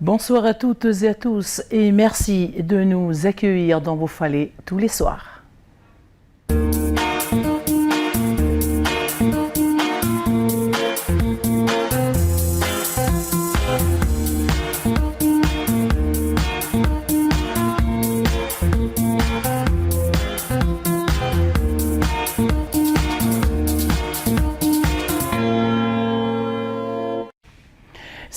Bonsoir à toutes et à tous et merci de nous accueillir dans vos foyers tous les soirs.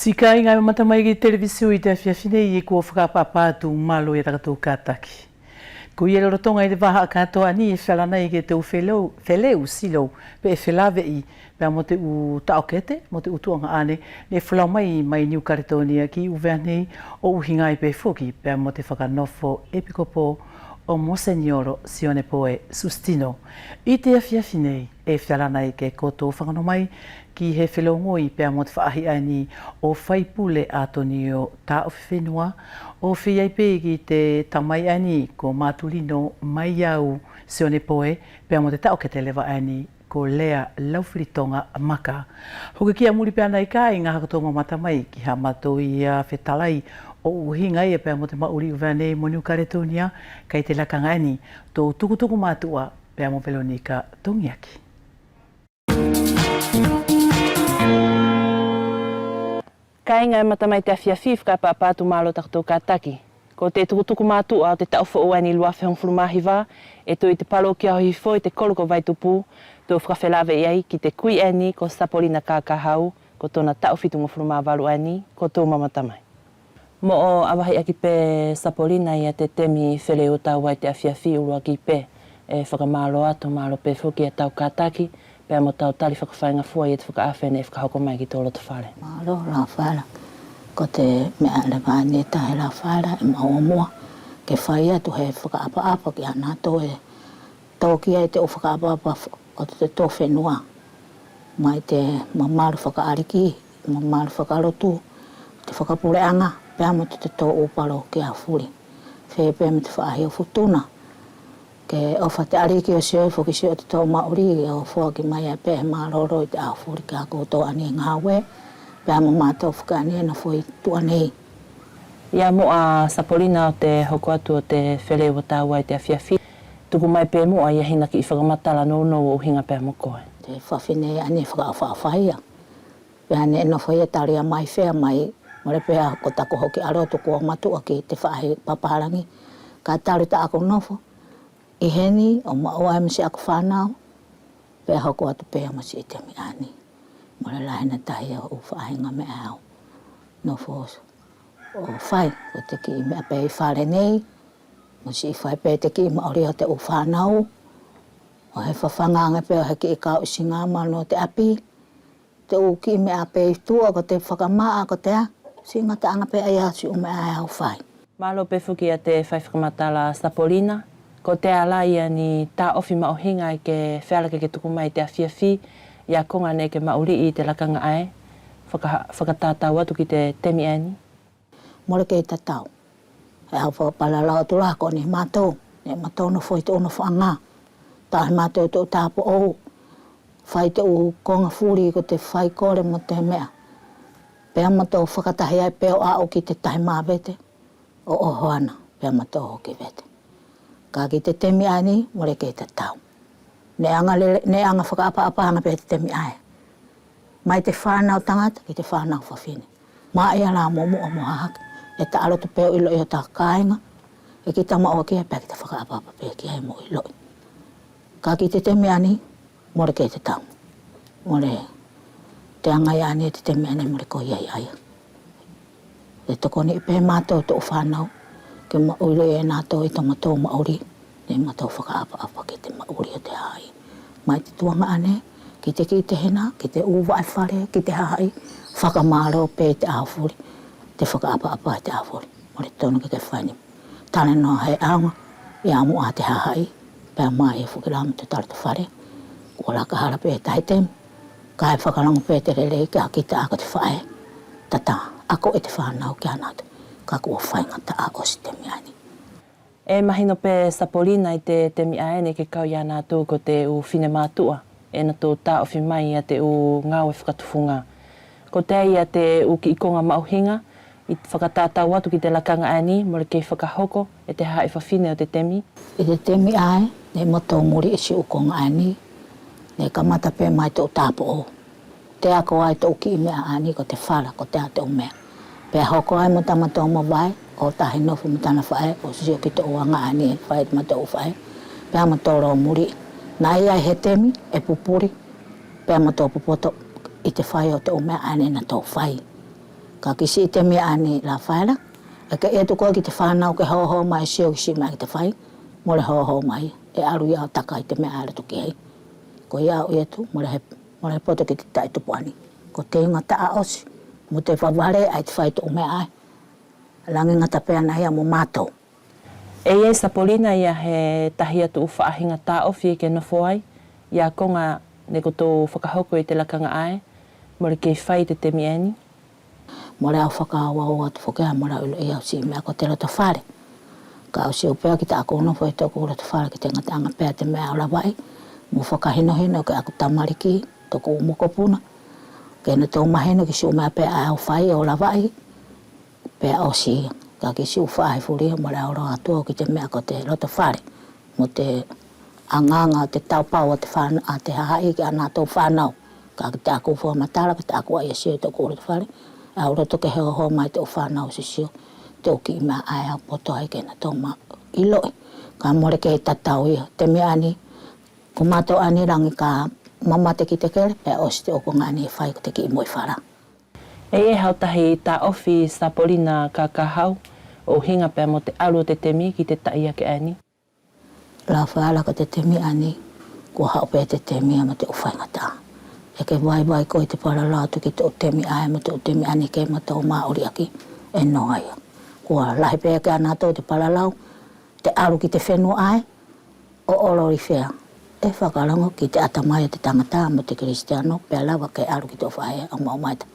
Si ka inga matamai ki televisio I te awhiawhine I kua whakapapatu malo I rakatou kātaki. Ko I rotonga I te waha katoa ni e whalana I ke tau wheleu silo pe e whelawe I pe mo te u taokete, mo te utuanga ane ne whalau mai New Caledonia ki uveanei o uhinga I pe whoki pe mo te whakanofo epikopo o Monsignoro Sione Poe Sustino. I te awhiawhine e whalana I ke koto whanganomai ki he whelongoi pēr mo te whaahi ani o whaipule atoni o tā o whenua o whiai pē ki te tamai ani ko mātulino mai au Sione Poe pēr mo te tau ke te lewa ani ko Lea Laufilitonga Maka. Hoki kia muri pēr nei ka I ngā hakotonga matamai ki ha matou I a whetalai o uhinga I pēr mo te mauri uvanei mo New Caledonia kai te lakanga ani tō tukutuku mātua pēr mo Veronica Tongiaki. Kai ngai matamai te awhiawhi whakapapatu malo tātou kātaki. Ko te tukutuku mātua o te tau whaoani lua whehongwhulumahi wā, e tui te palo ki ahi foi te koloko vaitupu, tō whakawhelawe iai ki te kui ani ko Sapolina Kākahau, ko tōna tau whitunga whulumā walu ani, ko tō mamatamai. Mo o awahi aki pē Sapolina ia te temi whele o tau wai te awhiawhi urua ki pē, e whakamalo ato malo pē whuki a tau kātaki, pēr mo tau tali whakawhainga fua I te whakaawhene e whakahoko mai ki tō loto whare. Mālo la whara, ko te mea le vāne tahe la whara e maua mua, ke whai atu he whakaapa-apa ki ana tō e tōki ai te o whakaapa-apa o te tō whenua. Mai te mamaru whakaariki, mamaru whakarotu, te whakapureanga, pēr mo te tō uparo ki a furi. Whē pēr mo te whaahi o futuna. Ke ofa te ariki o sio fo ki sio te tau mauri o fo ki mai a pe maroro I te a furi ka ko to ani ngawe pe mo mato fuka ani na foi tu ani Ia mo a Sapolina o te hoko atu o te whele o tāua I te awhiawhi. Tuku mai pē mo a ia hina ki I whakamatala no o hinga pē mo koe. Te whawhine ani whakawhawhawhia. Pe ane no foi e taria mai whea mai mo le pēa ko tako hoki aro tuku o matua ki te whaahi paparangi. Ka taru ta ako nofo. I heni o maua e masi ako whanau, pēr hoko atu pēr masi I te mi ani. Mo le lahina tahi o uwhaahinga me au. No fos o whai, o te ki mea pēr I whare nei, masi I whai pēr te ki maori o te u whanau, o he whawhanganga pēr he ki I kau isi ngā mano te api, te u ki mea pēr I tua ko te whakamaa ko te a, si ngata anga pēr ai atu o mea au whai. Malo pe whuki a te whai whakamatala Sapolina, ko te alaia ni tā ofi maohinga I ke whealake ke tuku mai te awhiawhi, ia konga nei ke mauri I te lakanga ai, whakatātau atu ki te temi ani. Mole ke I tatau. E hau whakapalala o tulako ni mātou, ne mātou no foi te ono whanga. Tāhi mātou tō tāpo ou, whai te u konga furi ko te whai kore mo te mea. Pea mātou whakatahi ai peo a o ki te tahi mā vete, o ohoana, pea mātou hoki vete. Ka ki te temi ani, mole ke te tau. Ne anga whakaapa-apahanga pe te temi ai. Mai te whanau tangata ki te whanau whawhine. Mā ea la momu o mohahaki. E ta alotu peo ilo I o ta kāinga. E ki ta mao kia pe ki te whakaapa-apa pe ki ai mo ilo. Ka ki te temi ani, mole ke te tau. Mole te angai ani e te temi ani, mole ko iai aia. E toko ni pe mātou to whanau. Ke mauri e nātou I ta matou mauri, ne matou whakaapa-apa ki te mauri o te hai. Mai te tuanga ane, ki te hena, ki te uwa e whare, ki te hai, whakamaro pe te awhuri, te whakaapa-apa te awhuri. More tonu ki te whaini. Tane no hei aunga, I amu a te hai, pe mai e whukiramu te tara te whare, kua la kahara pe tahi temu, ka e whakarangu pe te rere, ki a ki te ako te whae, tata, ako e te whanau ki anatu. Ka kua whaingata a o si te miani. E mahino pe Sapolina I te temi aene ke kau ia nātou ko te u whine mātua, e na tō tā ofi mai a te u ngāwe whakatufunga. Ko te ia te u ki ikonga mauhinga, I whakatātau atu ki te lakanga ani, mo le kei whakahoko e te hae whawhine o te temi. I te temi ai, ne moto muri e si ukonga ani, ne kamata pe mai tō tāpo o. Te ako ai tō ki mea ani ko te whara, ko te ate o mea. Pea hoko ai mo tamato mo vai, o tahi nofu mo tana whae, o sio ki tō uanga ani e whae te mato o whae. Pea mo tō ro muri, na ia he temi e pupuri, pea mo tō pupoto i te whae o te o mea ani na tō whae. Ka kisi i te mea ani la whaera, e ka e tukoa ki te whanau ke hoho mai sio ki si mai ki te whae, mo le hoho mai, e aru ia o taka i te mea ara tuki hei. Ko ia o etu, mo le poto ki te tai tupuani. Ko te inga taa osi, mo te whaware ai te whai tu mea ai. Langi ngata pēr na ia mo mātou. E Sapolina ia he tahi atu whaahinga tā ofi e ke nofo ai, ia konga ne ko tō whakahoko i te lakanga ai, mo le kei whai te temi ani. Mo le au whakawa o atu whakea, mo le ulo i au si mea ko te roto whare. Ka au si o pēr ki te ako nofo i tōku roto whare ki te ngatanga pēr te mea o la wai, mo whakahino ke aku tamariki, tōku umokopuna. Ke na tō maheno ki si o mea pēr au whai o la wai, pēr o si ka ki si o whai furia mo le au roa atua ki te mea ko te roto whare. Mo te anganga te taupau a te whanau, a te haai ki ana tō whanau. Ka ki te aku whua matara, ka te aku ai a sio i tōku roto whare. Au roto ke heo ho mai tō whanau si sio. Tō ki mea ai au poto ai ke na tō ma iloi. Ka more ke tatau ia. Te mea ani, ko mātou ani rangi ka mamate ki te kere, pe osi te oko ngani e whai ko te ki i moi whara. E hautahi tā ofi Sapolina ka kahau, o hinga pēr mo te alu o te temi ki te taia ke ani. La whaala ko te temi ani, ko hao pē te temi ama te uwhainga tā. E ke vai ko i te paralatu ki te o temi ai ma te o temi ani ke ma tau maori aki, e no aia. Kua lahi pē ke ana tau te paralau, te alu ki te whenua ai, o olori whea. E whakarango ki te atamai o te tangata mo te Kristiano, pēr lawa ke alu ki te o whae au maumaita.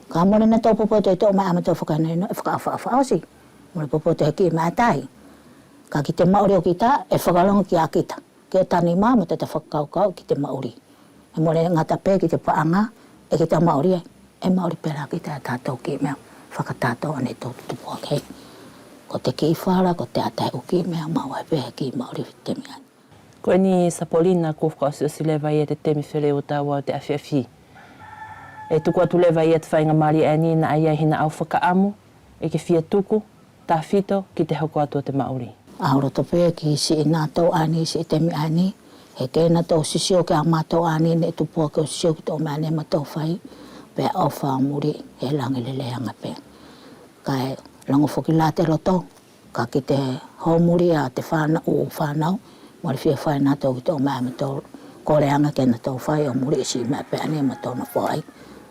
Ka mone na tau popoto i tō mai ama tau whakanei no, e whakawhaaosi. Mone popoto he ki i mai tahi. Ka ki te maori o ki tā, e whakarango ki a kita. Ke tani maa mo te whakaukau ki te maori. E mone ngata pē ki te paanga, e ki te maori e. E maori pēra ki te tātou ki mea, whakatātou ane tō tutua kei. Ko te ki i whara, ko te atai o ki mea, maua e pē ki i maori te mea. Ko ni Sapolina ko whakaosi lewa i te temi where o tāua o te awhiawhi. E tuku atu lewa i te whainga mari ani na ai hina au whakaamu, e ke whia tuku, tā whito ki te hoko atu o te maori. Aoroto pē ki si i nā tau ani, si i temi ani, he kēna tau sisio ke a mātou ani, ne tupua ke o sisio ki tau mea ne mātou whai, pē au whaamuri, he langi le leanga pē. Kai lango whoki la te roto, ka ki te haumuri a te whanau, mori whia whai nā tau ki tau mea mātou koreanga ke nā tau whai o muri si mea pē ane mātou na whai.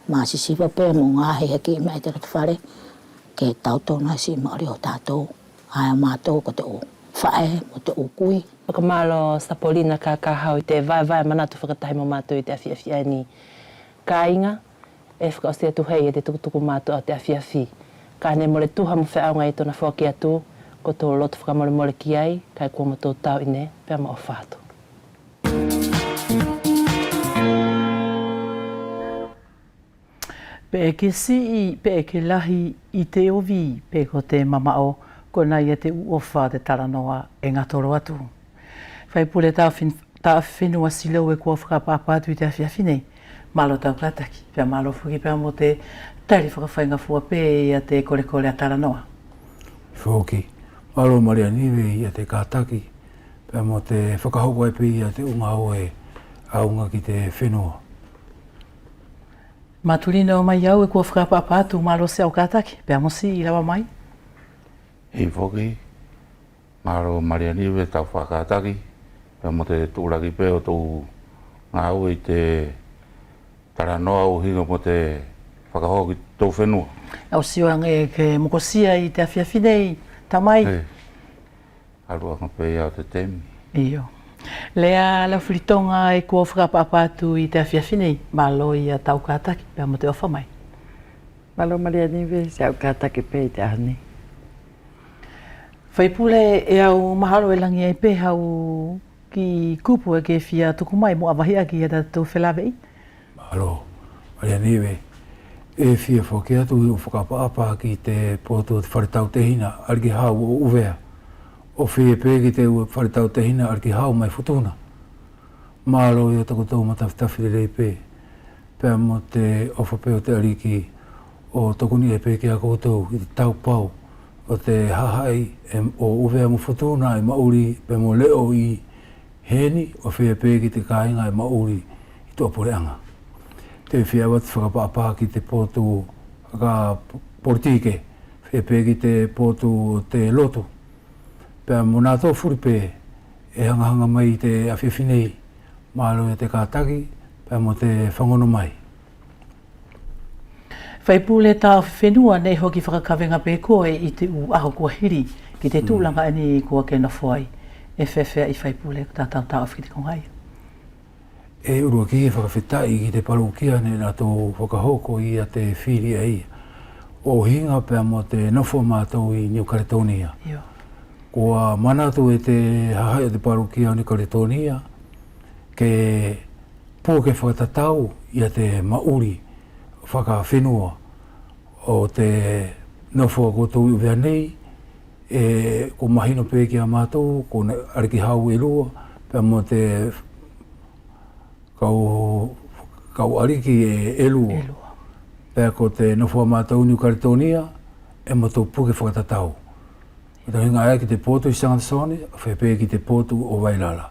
Mā si siwa pē mo ngāhi he ki mea te roto whare, ke tau tōna si maori o tātou, hai mātou ko te o whae, mo te o kui. Whakamalo Sapolina ka kahau i te vai manatu whakatahi mo mātou i te awhiawhi ani. Ka inga, e whakaosi atu hei e te tukutuku mātou o te awhiawhi. Ka ne mole tuha mo whaonga i tōna whoki atu, ko tō loto whakamole ki ai, kai kua mo tō tau ine, pēr ma o whātu. Pe ke si pe ke lahi i te ovi pe ko te mamao ko nai e te uofa te taranoa e ngatoro atu. Whai pule tā whenua silo e kua whakapapatu i te awhiawhinei. Malo tau kataki, pia malo fuki pia mo te tairi whakawhainga fua pe i te kore a taranoa. Whoki, malo maria niwe i te kātaki, pia mo te whakahoko e pe i te unga oe aunga ki te whenua. Maturina o mai au e kua whakapapatu malo se au kataki, pia mo si i rawa mai? I whoki, malo maria niwe tau whakataki, pia mo te tūraki pe o tō ngā ue i te taranoa o hinga mo te whakahoki tō whenua. Au sioang e ke mokosia i te awhiawhinei, tamai? Aruanga pe au te temi. Iyo. Lea la fritonga e kua whakapapatu i te awhiawhinei, malo i a tau kātaki, pia mo te ofa mai. Malo maria niwe, se au kātaki pe i te ahani. Whaipule e au mahalo e langi ai pe hau ki kupu e ke whia tuku mai mo awahia ki e tau whelawei? Malo, maria niwe, E fia whoki atu i o whakapa ki te poto te wharetau te hina ar ki hau o uvea. O whie pē ki te wharetau te hina ar ki hau mai futuna. Mālo i o tako tau matawhitawhi rei pē. Pea mo te ofa pē o te ariki o tokuni e pē ki a koutou i te tau pau. O te hahai o uvea mo futuna e mauri pe mo leo i heni o whie pē ki te kāinga e mauri i tō poreanga. Te whia wat whakapapa ki te pōtu ka politike, whie pē ki te pōtu o te loto. Pea mo nā tō whuripe e hangahanga mai te awhiawhinei, mālo e te kātaki, pea mo te whangono mai. Whaipule tā whenua nei hoki whakakawenga pē koe i te u aho kua hiri ki te tūlanga ani kua ke na whai. E whewhea i whaipule tā tau tā awhiki te kongai. E urua ki e whakawhitai ki te parukia ne nā tō whakahoko i a te whiri a ia. O hinga pea mo te nofo mātou i New Caledonia. Io. Kua manatu e te hahai o te parukia o New Caledonia ke pō ke whakatatau i a te mauri whakawhenua o te nofo a koutou i uvea nei e ko mahino pē ki a mātou, ko ariki hau e lua, pea mo te kau ariki e lua. Pea ko te nofo a mātou New Caledonia e mo tō puke whakatatau. Ko te hinga aia ki te pōtu i Sangatasone, whai pē ki te pōtu o Wailala.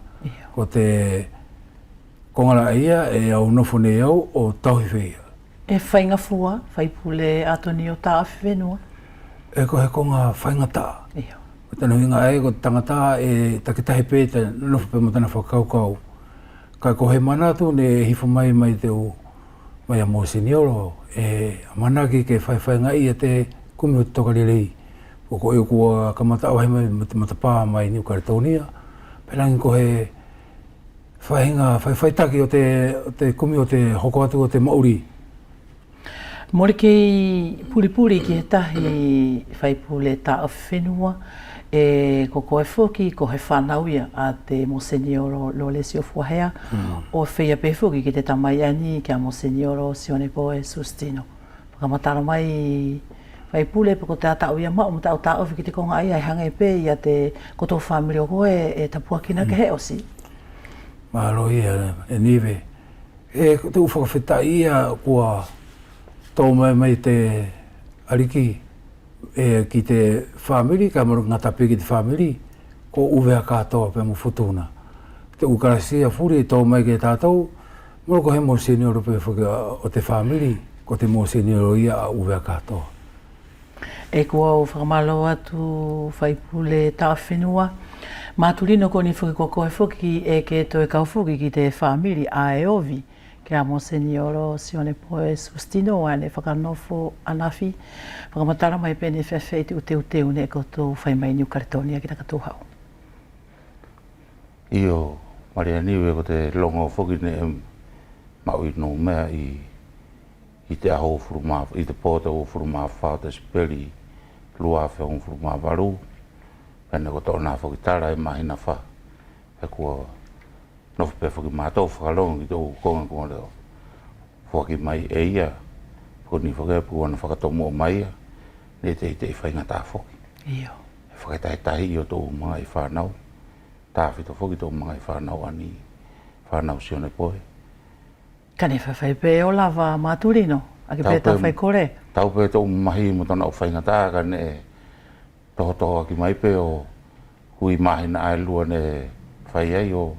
Ko te kongara ia e au nofo nei au o Tauhiwhia. E whainga fua, whaipule atoni o tā awhiwenua? E ko he konga whainga tā. Io. Ko tēnā hinga aia ko tangata e takitahi pē te nofo pē mo tēnā whakaukau. Kai ko he manatu ne hifo mai te o mai a Monsignoro e manaki ke whaiwhainga i a te kumi o te tokarelei. Ko e kua kamata au hei mai te matapā mai New Caledonia. Pelangi ko he whaiwhaitaki o te kumi o te hoko atu o te Maori. Mori kei puri ki he tahi whaipule tā awhenua e ko koe whoki, ko he whanauia a te Monsignoro Lolesio Fuahea o whia pē whoki ki te tamai ani ki a Monsignoro Sione Poe Sustino. Pakamatara mai whaipule pe ko te atauia mao mo te au tā ofi ki te konga ai hange pē i a te koto whamiri o koe e tapua kina ke he osi. Mahalo ia e niwe. E te uwhakawhita ia kua tō mai te ariki e ki te whamiri, ka maru ngatapi ki te whamiri, ko uvea katoa pe mo futuna. Te ukarasia furi tō mai ke tātou, maru ko he Monsignoro pe o te whamiri, ko te Monsignoro ia a uvea katoa. E kua o whakamalo atu whaipule tā whenua, mātulino ko ni whuki ko koe whuki e ke toi kau whuki ki te whamiri a e ovi, ke a Monsignoro Sione Poe Sustino ane whakanofo anafi, whakamatara mai pene whewhe te uteu ne koto whai mai New Caledonia ki taka tūhau. Io, Maria niwe ko te longo whuki ne maui no mea i te aho furuma, i te pōta o furuma whao te speli lua whao furuma waru, pene ko tōna whuki tara e mahina wha, e kua nofu pe whuki mātou whakalonga ki tō konga leo. Whuki mai e ia, koni whuki e puana whakatomo o mai ia, ne te i te i whainga tā whuki. Io. E whakatahi tahi o tō mga i whanau, tāwhito whuki tō mga i whanau ani, whanau Sione Poe. Kane whawhai pē o lava māturino, ake pē tā whai kore? Tau pē tō mahi mo tōna o whainga tā, ka ne toho aki mai pē o hui mahina ai lua ne whai ai o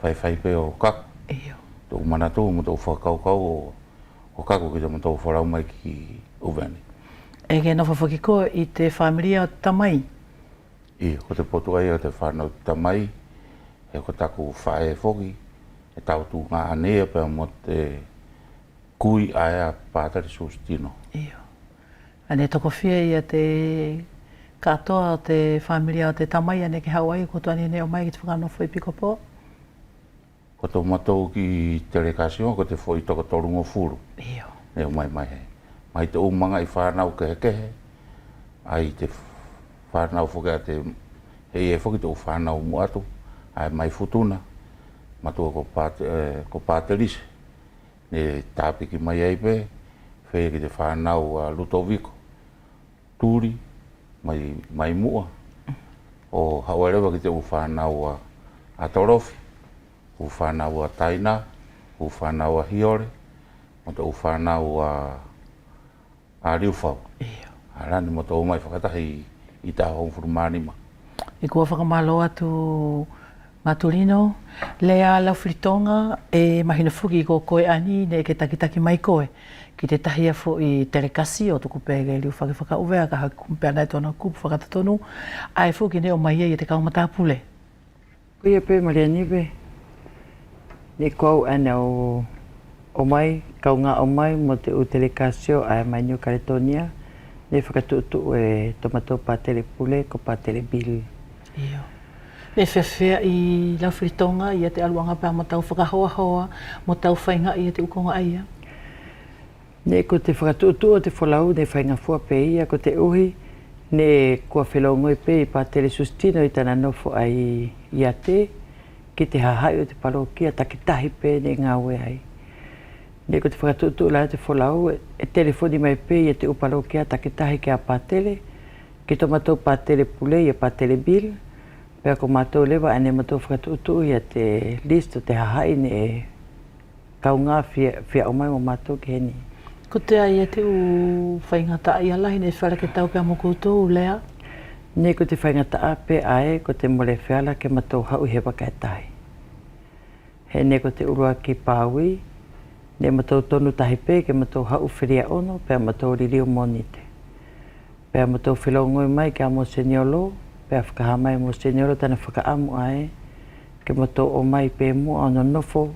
whai pē o kaku. Io. Tō manatu mo tō whakaukau o kaku ki tō mo tō wharau mai ki uveni. E ke nofa whaki koe i te whamiria o tamai? I, ko te potu ai o te whanau tamai, e ko taku whae whoki, e tau tū ngā anea pēr mo te kui aia Pātari Sustino. Io. Ane toko whia i a te katoa o te whamiria o te tamai ane ke Hawaii, ko tuani neo mai ki te whakanofo i Pikopo? Ko tō matou ki Terekasio, ko te whoi toko torungo furu. Io. Neo mai he. Mai te umanga i whanau kehe, ai te whanau whoki a te hei e whoki tō whanau muatu, ai mai futuna, matua ko Pāterise. Ne tāpiki mai ai pē, whee ki te whanau a Lutoviko, tūri, mai mua. O hauerewa ki te whanau a Torofi, whanau a Taina, whanau a Hiore, mo te whanau a Riuwhau. Arani mo te o mai whakatahi i tā hong furumanima. E kua whakamalo atu Matulino, lea lau whiritonga e mahina fuki ko koe ani ne ke takitaki mai koe. Ki te tahia fo i terekasi o tuku pēge liu whakawhea ka hakumpea nei tōna kupu whakatatonu. Ai fuki ne o mai e te kaumata pule. Kuia pē Marianiwe, ne kou ana o mai, kaunga o mai mo te uterekasio ai mai New Caledonia, ne whakatutu e tomato pātele pule ko pātele bili. Iyo. Me whewhea i lau whiritonga i te aluanga pā mo tau whakahoa mo tau whainga i te ukonga aia. Ne ko te whakatutu o te whalau ne whainga fua pē ia ko te uhi, ne kua whelongoi pē i pātele sustino i tana nofo ai i ate, ki te hahai o te parokia takitahi pē ne ngāwe ai. Ne ko te whakatutu la te whalau e telefoni mai pē i te upalokia takitahi ki a pātele, ki tomato pātele pule i a pātele bil, pēr ko mātou lewa ane mātou whakatutu i a te list o te hahai ne kaunga whia o mai o mātou ki heni. Ko te ai e te u whaingata i alahi ne whara ke tau pia mo koutou lea? Ne ko te whaingata a pē ae ko te mole whiala ke mātou hau he wakaetahi. He ne ko te urua ki Pāui, ne mātou tonu tahi pē ke mātou hau whiria ono pēr mātou ririo monite. Pēr mātou whilongoi mai ki a mo seniolo, pēr whakahamai mo seniolo tana whakaamu ae, ke mātou o mai pē mua ono nofo,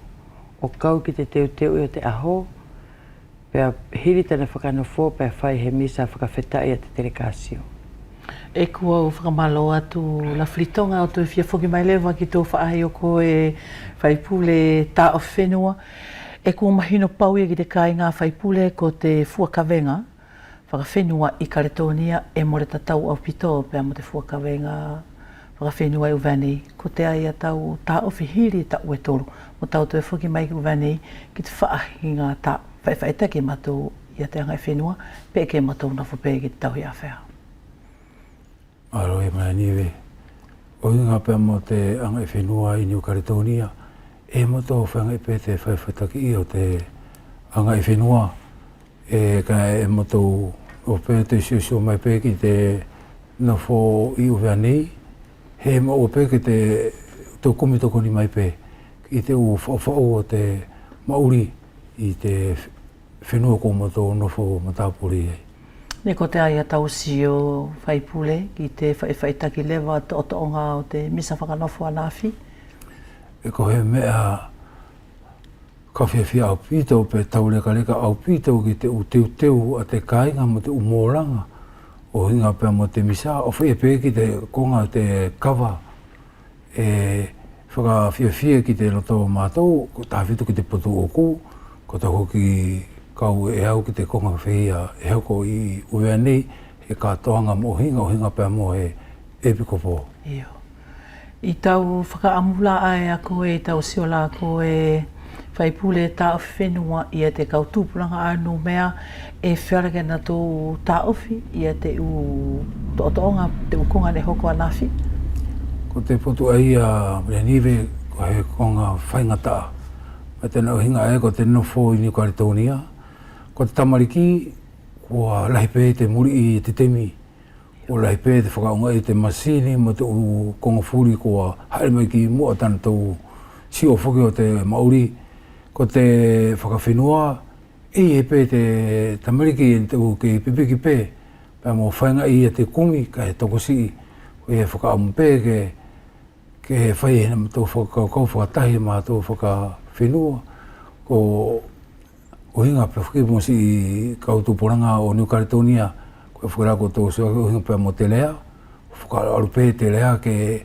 o kau ki te teu i o te aho, pēr hiri tana whakanofo pēr whai he misa whakawhetai a te terekasio. E kua u whakamalo atu la whiritonga o tui whia whoki mai lewa ki tō whaahi o koe whaipule tā o whenua. E kua mahino pau ki te kai ngā whaipule ko te fuakawenga, whakawhenua i Caledonia e more tatau au pito pēr mo te fuakawenga whakawhenua i uwani. Ko te ai a tau tā o whihiri ta ue tolu, mo tau tue whoki mai ki uwani ki te whaahi ngā tā whaita ke matou i a te angai whenua, pē ke matou na whapē ki te tau i a whea. Aro e Marianiwe, o inga pēr mo te angai whenua i New Caledonia, e matou whangai pē te whaitaki i o te angai whenua, e ka e matou o pē te siosio mai pē ki te nofo i uwea nei, he mo o pē ki te tō kumi tokoni mai pē, ki te u whaau o te mauri i te whenua ko matou nofo matapuri ai. Ne ko te ai a tau sio whaipule ki te whaitaki lewa o toonga o te misa whakanofo anawhi? E ko he mea ka whiawhia au pītau pe taureka reka au pītau ki te uteu a te kāinga mo te umoranga o hinga pēr mo te misa o whai pē ki te konga te kawa e whakawhiawhia ki te roto mātou ko tāwhitu ki te potu o ku ko ta hoki kau e au ki te konga whia e hoko i uwea nei he kātoanga mo hinga o hinga pēr mo he epikopo. Iyo. I tau whakaamula ai a koe, i tau siola a koe whaipule tā o whenua i a te kautūpuranga anu mea e whiarake na tō tā ofi i a te u toonga, te ukonga ne hoko anawhi. Ko te potu ai a Marianiwe ko he konga whaingata. Me tēnā hinga e ko te nofo i New Caledonia. Ko te tamariki, kua lahi pē te muri i te temi. O lahi pē te whakaunga i te masini mo te konga furi kua haere mai ki mua tana tau si o whoki o te mauri. Ko te whakawhenua, e pē te tamariki i te ke pipiki pē. Pēr mo whainga i te kumi ka he tokosi. Ko he whakaamu pē ke he whai hena ma tau whakakau whakatahi ma tau whakawhenua. Ko o hinga pe whakipungosi i kautūporanga o New Caledonia, ko e whakarako tō sua o hinga pe mo te lea, whakaaru pē te lea ke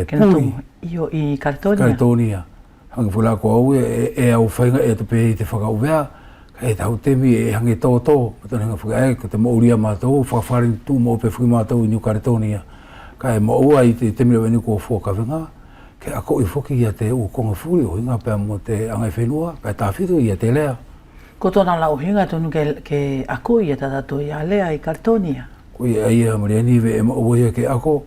puri. Iyo i Caledonia. Caledonia. Hangi whakarako au e au whainga e te pē i te whakauvea, ka e tau temi e hangi tōtō, matana hinga whakae, ko te mauria mātou, whakawharing tū mo pe whaki mātou i New Caledonia. Ka e maua i te temi rewani ko whakawenga, ke ako i whoki i a te ukonga furi o hinga pēr mo te angai whenua, pēr tāwhitu i a te lea. Ko tōna lauhinga tonu ke ako ia tātou ia lea I Karitonia. Ko ia Mariani ve e maoia ke ako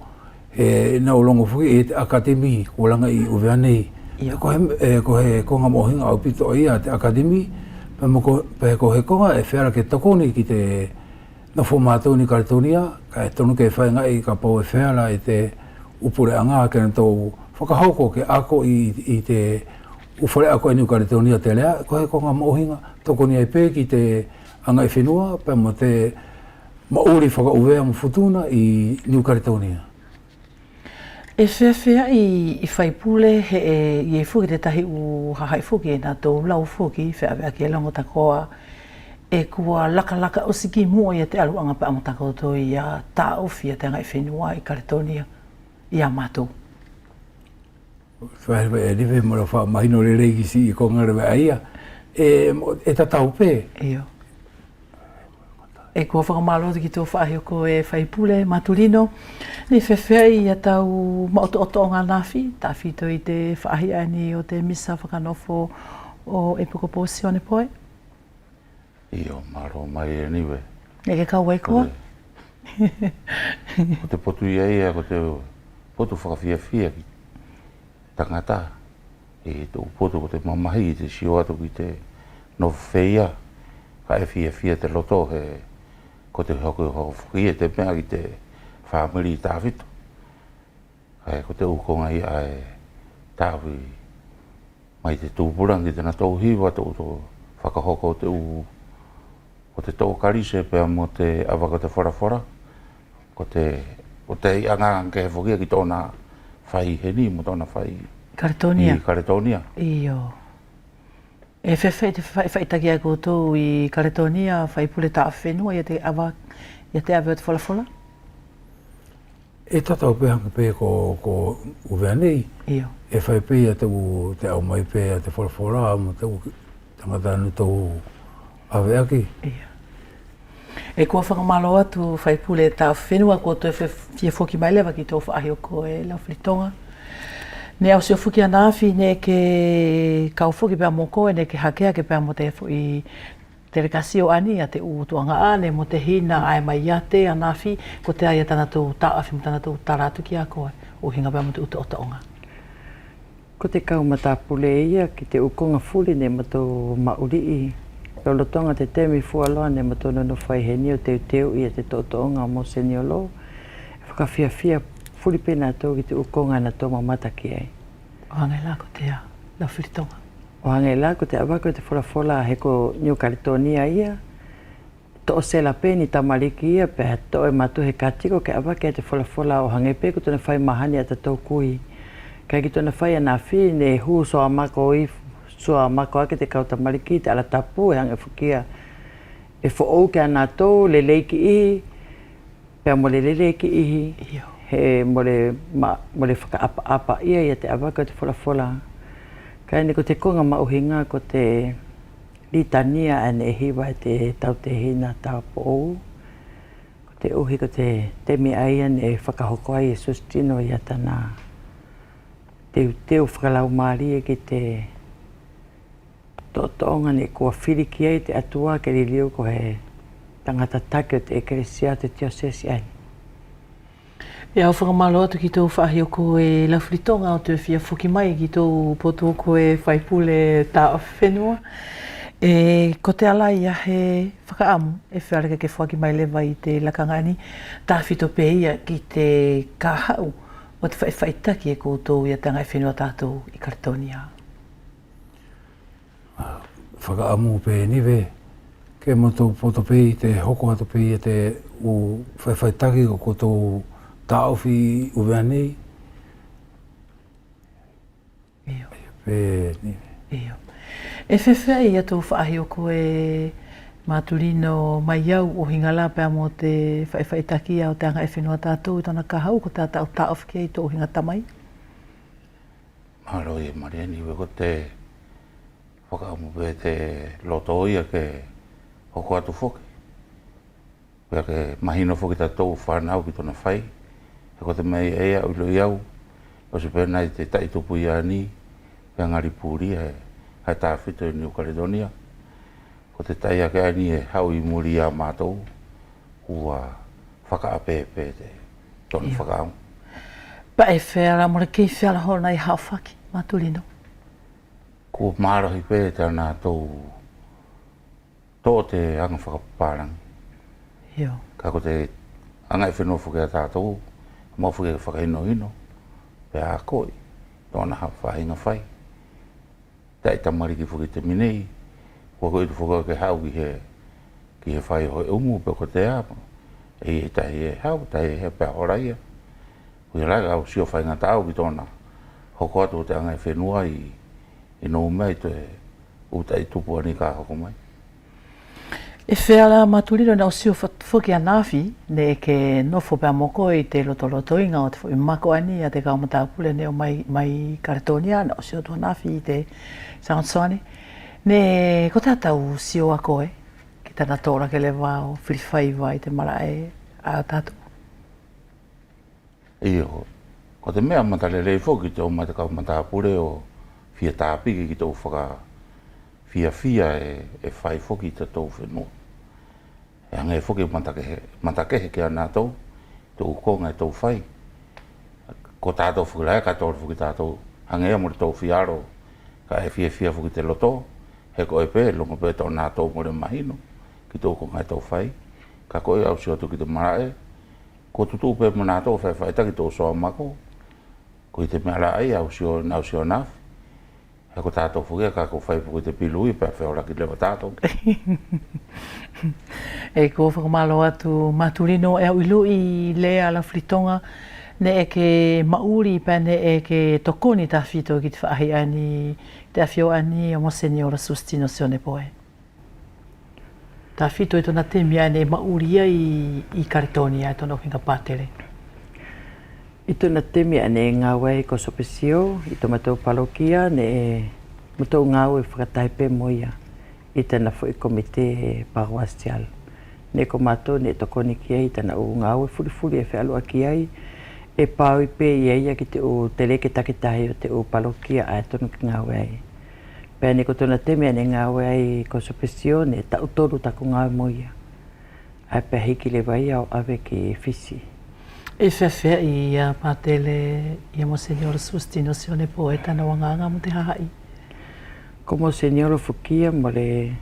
e na ulongo fuki e te akademi ko langa I uvea nei. Ko he konga mohinga au pito ia te akademi pe ko he konga e whiara ke tokoni ki te na fo mātou ni Karitonia ka e tonu ke whainga I ka pau e whiara I te upure anga ke na tō whakahauko ke ako I te ufare ako e New Karitonia te lea, ko he konga mohinga tokoni ai pē ki te anga I whenua pe mo te mauri whakauvea mo futuna I New Karitonia. E whewhea I whaipule he I e fuki te tahi u hahai fuki e nā tō lau fuki whewea ki e lango takoa e kua laka o siki mua I te aluanga pa amatakoto I a tā ofi a te anga I whenua I Karitonia I a mātou. Whaerewa e riwe mora wha mahino re reiki si I kongarewa aia e tatau pē. Iyo. E kua whakamalo ki tō whaahio e whaipule Maturino. Ni whewhea I a tau maoto o ngā nawhi. Tā whito I te whaahia ni o te misa whakanofo o e pukoposi one poe. Iyo, maro mai e niwe. E ke kau koa? Ko te potu ia ia, ko te potu whakawhiawhia ki tangata. E tō potu ko te mamahi I te sio atu ki te nowhea. Ka e whiawhia te loto he ko te hoko whuki e te mea ki te whamiri I tāwhito. Ko te ukonga I e tāwi mai te tūpurang ki te na tau hiwa tō whakahoko te u ko te tō karise pēr mo te awaka te whara. Ko te anga ke he whukia ki tōna whai heni mo tōna whai Karitonia. I Karitonia. Iyo. E whewhea te whaitaki a koutou I Karitonia, whaipule tā whenua I te awa o te whalawhala? E tatau pēhanga pē ko uvea nei. Iyo. E whai pē a te au mai pē a te whalawhala mo te tangata anu tau aweaki. Iyo. E kua whakamalo atu whaipule tā whenua koutou e whia whoki mai lewa ki tō whaahio ko e lau whiritonga. Ne au seo whuki anawhi ne ke kau whuki pēr mō koe ne ke hakea ke pēr mō te I te rekasio ani a te utuanga ane mo te hina ai mai ia te anawhi ko te aia tana tō tāwhi mo tana tō taratu ki a koe o hinga pēr mō te utu o taonga. Ko te kaumata pule ia ki te ukonga fuli ne mato mauri I. Lolotonga te temi fualoa ne mato nono whai heni o te uteu I a te tōtonga mo seniolo. Whakawhiawhia fuli pēnā tō ki te ukonga na tō mamata ki ai. O hangai lā ko te lau whiritonga. O hangai lā ko te awako te whora he ko New Karitonia ia. Tō sela pēni tamariki ia pe tō e matu he katiko ke awake te whora o hangai pē ko tōna whai mahani a tatou kui. Kai ki tōna whai anā whi ne hu soa mako I soa mako ake te kau tamariki te ala tapu e hangai whukia. E whoou ke anā tō le leiki I, pēr mo le leiki ihi. Iyo. He mole whakaapa ia te awaka te whora. Kai ni ko te konga mauhinga ko te litania ane e hiwa te tau te hina tau pou. Ko te uhi ko te temi aia ne whakahoko ai e sustino ia tana teu whakalau maari e ki te totonga ne kua whiriki ai te atua ke riliu ko he tangata take o te ekresia te tiosesi ai. E au whakamalo atu ki tō whaahio ko e lau whiritonga o te whia whuki mai ki tō poto ko e whaipule tā whenua. E ko te ala ia he whakaamu e whiareka ke whaki mai lewa I te lakangani tā whito pē ia ki te kāhau o te whaitaki e koutou ia tangai whenua tātou I Karitonia. Whakaamu pē niwe ke mo tō poto pē te hoko atu pē ia te whaitaki ko koutou tāwhi uvea nei. Iyo. Pē niwe. Iyo. E whewhea I atu whaahio ko e Maturino mai au o hingala pēr mo te whaitaki au te anga e whenua tātou I tana kahau ko tātou tāwhi ki tō hinga tamai. Maro e Mariani we ko te whakaamu pē te loto ia ke hoko atu whoki. Pēr ke mahino whoki tātou whanau ki tōna whai. Ko te mai ea ulo iau, o se pēr nai te taitupu ia ni, pēr ngari pūri hai tā whito I New Karitonia. Ko o te taia ke ani e hau I muri a mātou, ua whakaapepe te tonu whakaau. Pa e whēra mora kei whēra hona I hawhaki, Matulino. Ko mārahi pē tana tō te anga whakaparang. Io. Ka ko te anga e whenua whuke a tātou, mau whuke whakaino hino, pe a koi, tōna ha whahinga whai. Tai tamari ki whuke te minei, kua koe tu whuke ke hau ki he whai hoi umu pe ko te apa. E tahi e hau, tahi he pe horaia. Kui raga au sio whainga tāu ki tōna hoko atu te anga e whenua I no mai te utai tupu ani ka hoko mai. E whēra Matulino na o sio whuki a nāwhi, ne ke nofo pēr moko I te lotolotoinga o te whu mako ani a te kaumatapule ne o mai Karetonia, na o sio tua nāwhi I te Sangatsoani. Ne ko tātou sio a koe, ki tana tōra ke lewa o whiriwhaiwa I te marae a tātou. Iyo, ko te mea matalelei whoki te o mai te kaumatapule o fia tāpiki ki tō whaka fia e whai whoki te tō whenua. E anga e whoki matakehe ki ana tō, tō konga e tō whai. Ko tātou whukirai ka tōru whuki tātou, hanga ea mori tō whiaro, ka e fia whuki te loto, he ko e pē, longa pē tō nā tō mori mahino, ki tō konga e tō whai. Ka koe au si atu ki te marae, ko tutu pē mo nā tō whai taki tō soa mako, ko I te mea rai au si o nāwhi. He ko tātou whukia ka ko whai puku te pilui pēr whiora ki lewa tātou. E ko whakamalo atu Matulino e au ilu I lea la fritonga ne e ke mauri pēne e ke tokoni ta whito ki te whaahi ani, te awhio ani o Monsignora Sustino Sione Poe. Ta whito I tona temi ane mauri ia I Karetonia e tona hinga pātere. I tōna temi ane ngā wai ko sopesio, I tō matou palokia ne matou ngā wai whakataipe moia I tana fo I komite paroisial. Ne ko matou ne tokoni ki ai tana o ngā wai furi e whealua ki ai e pāui pe I aia ki te o teleke takitahi o te o palokia a tonu ki ngā wai. Pea ne ko tōna temi ane ngā wai ko sopesio ne ta utoru tako ngā moia. Ai pea hiki le vai au ave ki fisi. E whewhea I a pātele I a Monsignora Sustino Sione Poe tana wanganga mo te hahai. Ko Monsignora Fukia mole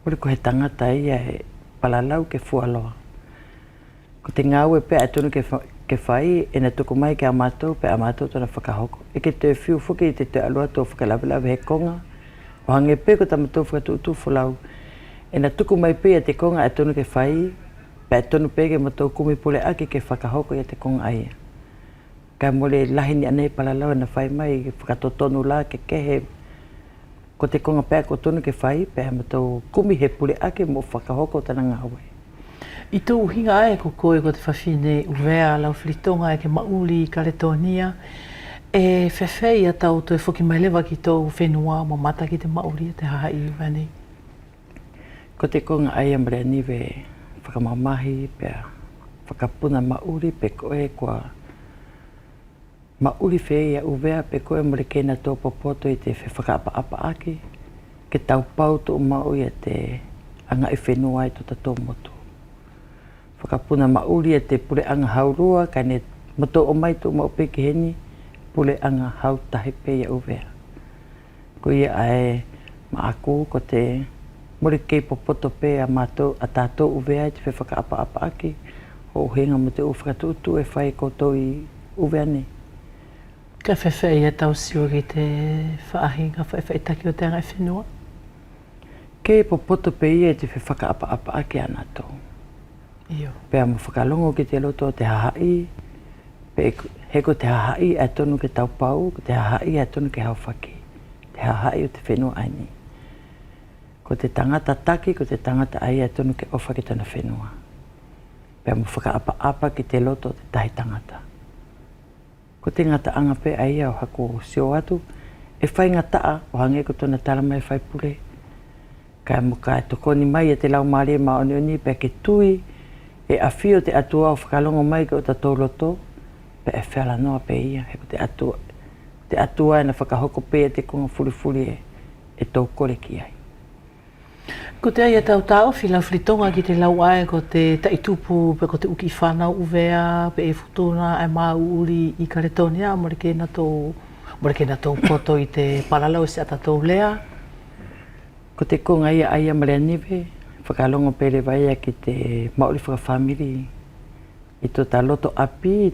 ko he tangata ia e palalau ke fualoa. Ko te ngāu e pea atunu ke whai e na tuku mai ke a mātou pe a mātou tona whakahoko. E ke te whiu whuki I te alua tō whakalawelawe he konga. O hange pe ko tamatou whakatutu fulau. E na tuku mai pe a te konga atunu ke whai Pea tonu pege mo tō kumi pule aki ke whakahoko I te konga aia. Ka mole lahini anei palalau na whai mai whakatotonu la ke kehe. Ko te konga pea ko tonu ke whai, pea mo tō kumi he pule aki mo whakahoko tana ngāwe. I tō uhinga ae ko koe ko te whawhine uwea lau whiritonga e ke mauri I Karetonia. E whewhei a tau tō e whuki mai lewa ki tō whenua mo mata ki te mauri te hahai uwea. Ko te konga aia mrea niwe whakamamahi pea whakapuna mauri pe koe kua mauri whea uwea pe koe mre kena tō popoto I te whakaapa aki ke tau pau tō mau I te anga I whenua I tō tato moto. Whakapuna mauri e te pure anga haurua ka ne moto o mai tō mau peki heni pure anga hau tahi pea uwea. Ko ia ae maaku ko te Mori kei popoto pe a mātou a tātou uwea I te whakaapa aki o henga mo te uwhakatutu e whai koutou I uwea ne. Ka whewhei e tau sio ki te whaahinga whaitaki o te anga I whenua? Kei popoto pe ia te whakaapa aki a nātou. Io. Pea mo whakalongo ki te loto te hahai, pe heko te hahai a tonu ke taupau, te hahai a tonu ke hauwhaki, te hahai o te whenua aini. Ko te tangata taki, ko te tangata ai a tonu ke ofa ki tana whenua. Pea mo whakaapa ki te loto te tahi tangata. Ko te ngata anga pe ai au hako sio atu, e whai ngataa o hange ko tona talama e whai pule. Kai mo kai tokoni mai e te lau maare maoni pe ke tui, e awhio te atua o whakalongo mai ko tatou loto, pe e whala noa pe ia, he ko te atua e na whakahoko pe e te konga furi e tau kore ki ai. Ko te aia tau whila whitonga ki te lau ai ko te taitupu pe ko te uki whanau uvea pe e futuna ai maa uri I Karetonia mo ke na tō poto I te paralau se ata tō lea. Ko te konga ia aia marea niwe, whakalongo pere waia ki te maori whakawhamiri I tō tā loto api,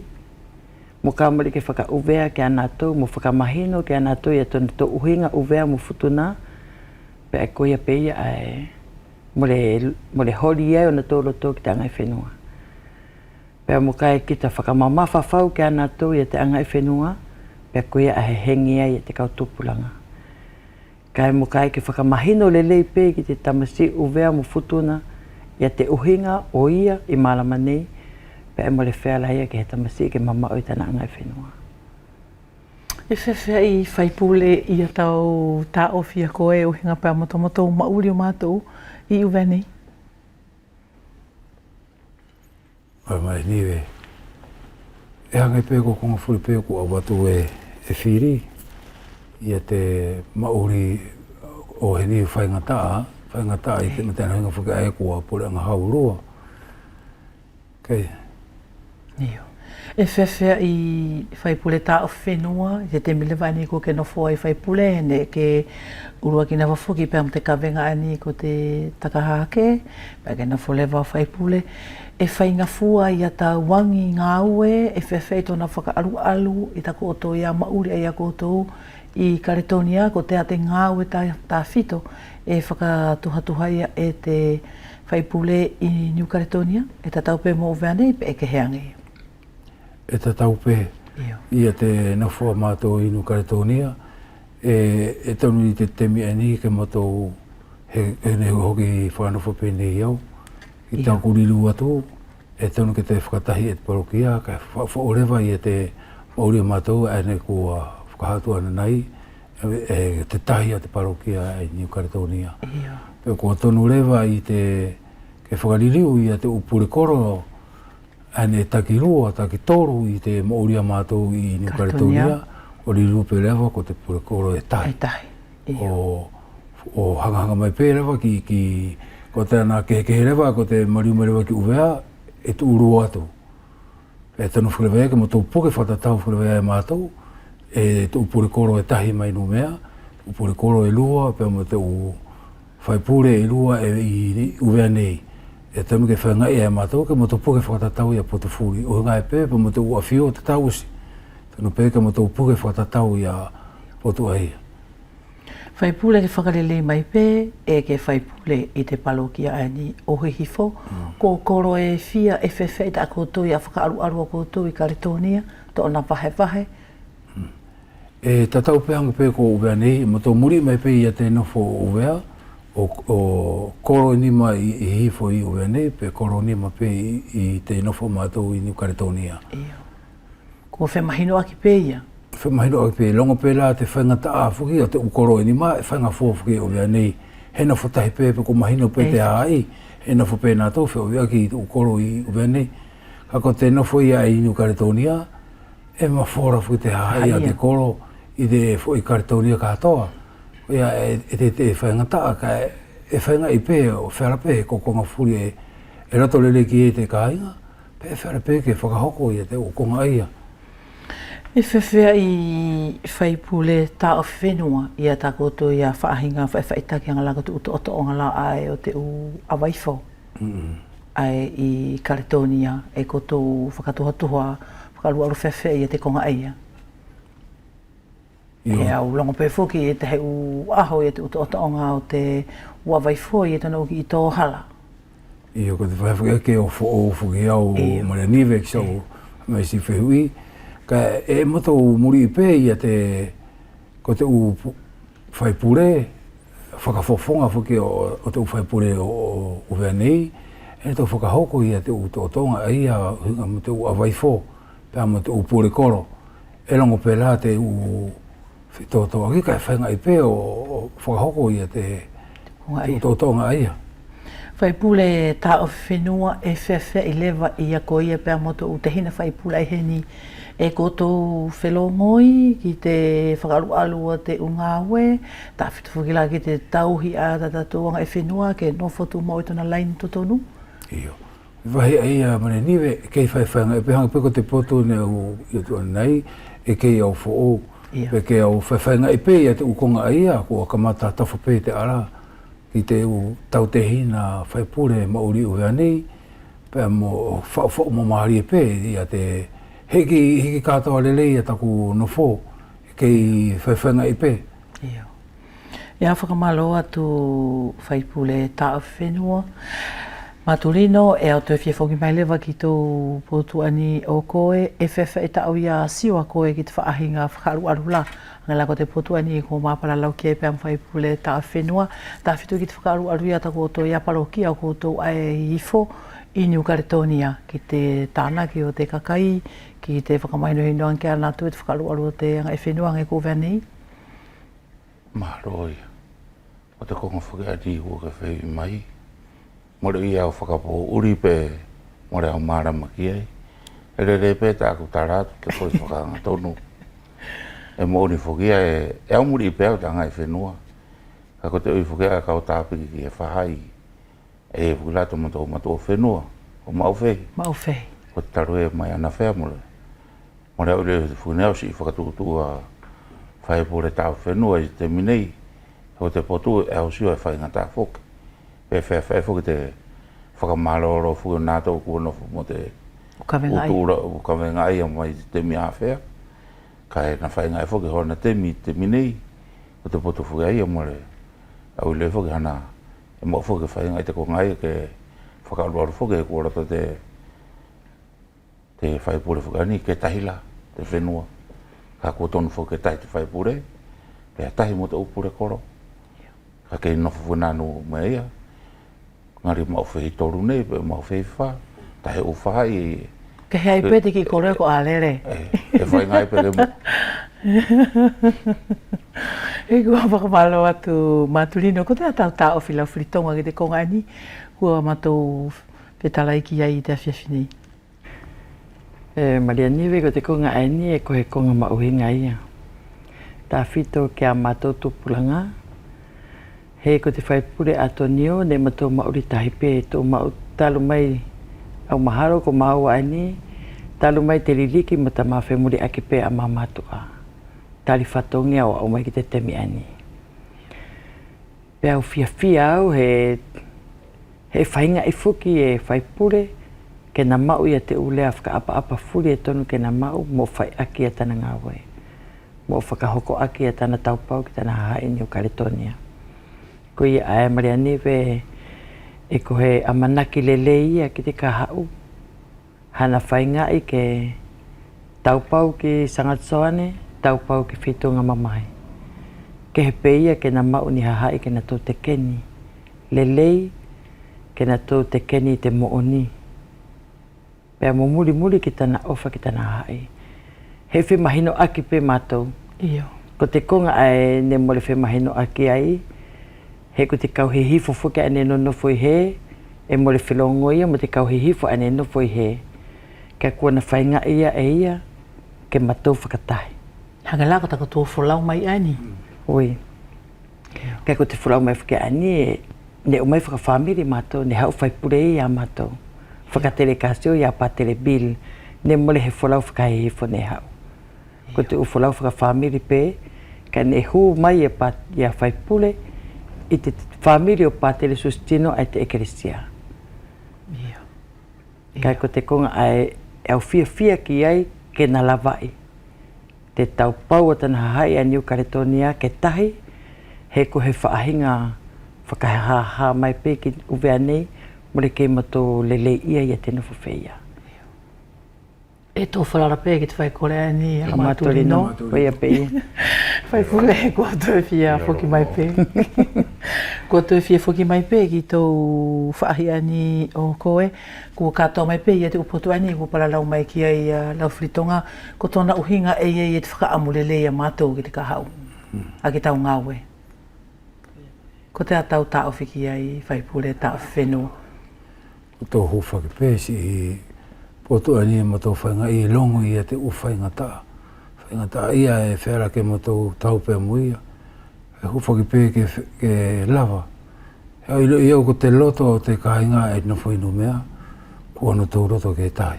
mo ka mori ke whaka uvea ke anatou, mo whakamahino ke anatou ia tō uhinga uvea mo futuna, pe a koia peia ai mo le hori ai o na tō loto ki te angai whenua. Pea mo kai ki te whakamamafa whau ke anatou ia te angai whenua, pe a koia a he hengi ai te kautupulanga. Kai mo kai ke whakamahino lelei pe ki te tamasi uvea mo futuna, ia te uhinga o ia I malama nei, pe mo le whea ia ke he tamasi ke mama o I tana angai whenua. E whewhea I whaipule I a tau tā ofia koe o hinga pēr motomoto mauri o mātou I uwe nei? Ai mai niwe. E hangai pē ko konga furi pē ko a watu e whiri I a te mauri o he niwe whaingataa I te matena hinga whuka e kua pure anga haurua. Kei. Nio. E whewhea I whaipule tā o whenua, I te mile wani ko ke nofo ai whaipule, ne ke urua ki na wafuki pēr mo te kawenga ani ko te takahake, pēr ke nofo lewa o whaipule, e whainga fua I a tā wangi ngā ue, e whewhea I tōna whaka alu I ta koto ia mauri ai a koto I Karetonia, ko te ate ngā ue tā whito, e whakatuhatuha ia e te whaipule I New Karetonia, e ta taupe mo uvea nei, pe e ke heange. E ta taupe I a te nofua mātou I New Karetonia, e tonu I te temi ani ke mātou he ne hoki whanofo pēnei au. I tā kuriru atu, e tonu ke te whakatahi e te parokia, ka whaorewa I a te mauri mātou e ne kua whakahatu ana nei, e te tahi a te parokia I New Karetonia. Pea kua tonu rewa I te ke whakaririu I a te upure koro, ane taki rua, taki toru I te mauri a mātou I New Karetonia, o riru pe rewa ko te pure koro e tahi. E tahi. O hangahanga mai pe rewa ki ko te ana ke rewa, ko te mariuma rewa ki uvea, e tu uru atu. E tanu whulewea ke mo tō puke whatatau whulewea e mātou, e tu upure koro e tahi mai no mea, upure koro e lua, pe mo te whaipure e lua I uvea nei. E tanu ke whaingai e mātou, ke mo tō puke whakatatau I a potofuri. O ngai pe mo te uawhio te tausi. Tanu pe ke mo tō puke whakatatau I a potu aia. Whaipule ke whakarele mai pe, e ke whaipule I te palokia ani o he hifo, ko koro e whia e whewhe I ta koutou I a whakaaru a koutou I Karetonia, tō na wahe. E tatau pe hanga pe ko uvea nei, mo tō muri mai pe I a te nofo uvea, o koro nima I hifo I uvea nei, pe koro nima pe I te nofo mātou I New Karetonia. Ko whemahino aki pe ia? Whemahino aki pe, longa pe la te whaingata a whuki, o te ukoro nima, e whainga whuki uvea nei, he nofo tahi pe ko mahino pe te haai, he nofo pe nā tō whea ki te ukoro I uvea nei. Kako te nofo ia I New Karetonia, e mawhora whuki te haai a te koro I te I Karetonia katoa. Ia e te whaingata ka e whainga I pe o whera pe ko konga furi e rato lele ki te kāinga, pe e whera pe ke whakahoko I te o konga aia. E whewhea I whaipule tā o whenua I a tā koutou I a whaahinga whaitaki anga laka tu uto o ngala ai o te u awaifo. Ai I Karetonia e koutou whakatuhatuha, whakaluaru whewhea I a te konga aia. E au longo pe whuki e te heu aho I a te uto-otaonga o te uawaifo I e tano ki I tō hala. Ia ko te whaiwhaki ake o whuki au marea niwe ki sau mai si whehui. Ka e moto muri I pe I a te ko te u whaipure, whakawhawhonga whuki o te u whaipure o uvea nei. E tō whakahoko I a te uto-otaonga ai a hunga mo te u awaifo, pēr mo te u pure koro. E longo pe la te u Tō kai whainga I pe o whakahoko I a te tōtonga aia. Whaipule tā o whenua e whewhe I lewa I a koia pēr moto u te hina whaipule I heni e koto whelongoi ki te whakaru alua te ungawe, tā whituwhukila ki te tauhi a tatatuanga e whenua ke no fotu mo I tona laini totonu? Iyo. Wahi ai a mane niwe kei whaiwhanga e pehanga peko te poto ne au I atua nei e kei au fo pe kei au whaiwhanga I pe ia te ukonga ai a kua kamata tawha pe te ara ki te u tau te hina whaipure mauri uwea nei pe mo whao mo mahari e pe ia te heki kātawa lelei a taku no fo kei whaiwhanga I pe. Ia. Ia whakamalo atu whaipule tā whenua. Matulino e au te whiawhoki mai lewa ki tō potuani o koe e whewha e tau ia siwa koe ki te whaahinga whakaru arula. Ngala ko te potuani ko mapara lau ki e pēm whaipule tā whenua. Tā whitu ki te whakaru aru ia tako tō ia parokia ko tō ai hifo I New Caledonia ki te tānaki o te kakai ki te whakamaino hinoan ki ana tu e te whakaru aru o te anga e whenua ngai ko veni. Maroi. O te konga whakati hua ka whai mai. Mora I au whakapo uri pe mora au marama ki ai. E re pe tāku taratu te koi whakanga tonu. E mōni whukia e au muri I pe au tanga I whenua. Ka ko te ui whukia kau tāpiki ki e whahai. E whukilato mato whenua. O mauwhei. Mauwhei. Ko te taru e mai ana whea mora. Mora au reo te whukinau si I whakatukutua whaipore tāu whenua I te minei. Ko te potu e au siwa e whainga tā whoki. Pe whea whoki te whakamaloro whuki nātou kua nofu mo te ukawengai a mai te mia whea. Ka e na whainga e whoki hona te minei. Ko te potu whuki ai a more. Au le whoki hana e mo whoki whainga I te kongai ke whakaluaru whoki e kua rata te whaipure whukani ke tahila te whenua. Ka kua tonu whoki tahi te whaipure. Pea tahi mo te upure koro. Ka kei nofu whananu mea ia. Ngari mauwhi toru nei, pe mauwhi wha. Tahe u whahai. Ke hei pete ki kore ko alere. E whai ngai pere mo. E kua whakamalo atu Matulino, ko te atau tā o whilau whiritonga ki te kongaini, kua matou petalai ki ai te awhiawhinei. Maria niwe ko te konga aini e ko he konga mauhinga ia. Tā whito kia matou tupulanga. He ko te whaipure atonio ne matou mauri tahi pe tō mau talu mai au maharo ko mau aini. Talu mai te ririki ma ta mawhemuri ake pe a mamatua. Tali whatongi au au mai ki te temi ani. Pe au whiawhia au he whainga I whuki e whaipure ke na mau ia te ulea whaka apa furi e tonu ke na mau mo whai aki a tana ngāwai. Mo whakahoko aki a tana taupau ki tana haha New Caledonia. Ko ia ae Maria niwe e ko he amanaki lele ia ki te kahau. Hana whainga I ke taupau ki Sangatsoane, taupau ki whitunga mamai. Ke he peia ke na mau ni hahai ke na tō te keni. Lelei ke na tō te keni te mooni. Pea mo muri ki tana ofa ki tana hahai. He whi mahino aki pe mātou. Iyo. Ko te konga ai ne mole whi mahino aki ai. He ko te kauhihifo whuke ane no nofo I he. E mole whilongo ia mo te kauhihifo ane nofo I he. Ka kua na whainga ia e ia. Ke matou whakatahi. Hanga lako tako tō wholau mai ani. Oi. Ka ko te wholau mai whuke ani ne o mai whakawhamiri mātou. Ne hau whaipure ia mātou. Whakatere kāsio ia pātere bil. Ne mole he wholau whakahihifo ne hau. Ko te wholau whakawhamiri pe. Ka ne hu mai e pat ia whaipure. I te whamiri o pātere sustino ai te ekeresia. Ia. Kai ko te konga ai au whiawhia ki ai ke na lawai. Te tau pau o tana hahai a New Caledonia ke tahi. He ko he whaahinga whakahaha mai pe ki uwea nei. Mure kei mato lele ia I a te nofo whea. E tō whalara pē ki te whai kore ani a Matulino. Whea pe. Whai pule kua tō whia whoki mai pē. Kua tō whia whoki mai pē ki tō whaahi ani o koe. Kua katoa mai pē I a te upoto ani kua paralau mai ki ai lau whiritonga. Ko tōna uhinga e te whakaamulele I a mātou ki te kahau. A ki tau ngāwe. Ko te atau ta ofiki ai faipule ta whenua. Tō hūwhaki pēsi i poto ani ma tō whainga i longo i te uwhainga tā. Whainga tā ia e whera ke ma tō taupea muia. E hūwhaki pē ke lava. Hea ilo i au ko te loto o te kainga e na whainu mea. Kua no tō roto ke tai.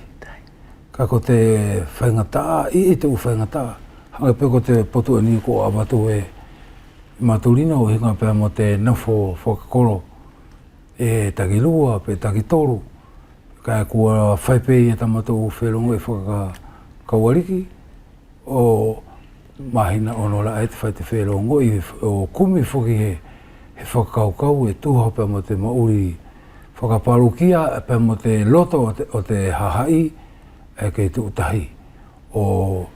Ka ko te whainga tā, i te uwhainga tā. Hanga pē ko te poto ani ko awatu e maturina o hinga pē mo te nafo whakakoro. E takilua, pe takitoru. Kaya kua whaipei e tamato o whelongo e whakakawariki. O mahina onola e te whai te whelongo i o kumi whoki he whakakaukau e tuha pe mo te mauri whakaparukia pe mo te loto o te hahai e kei te utahi. O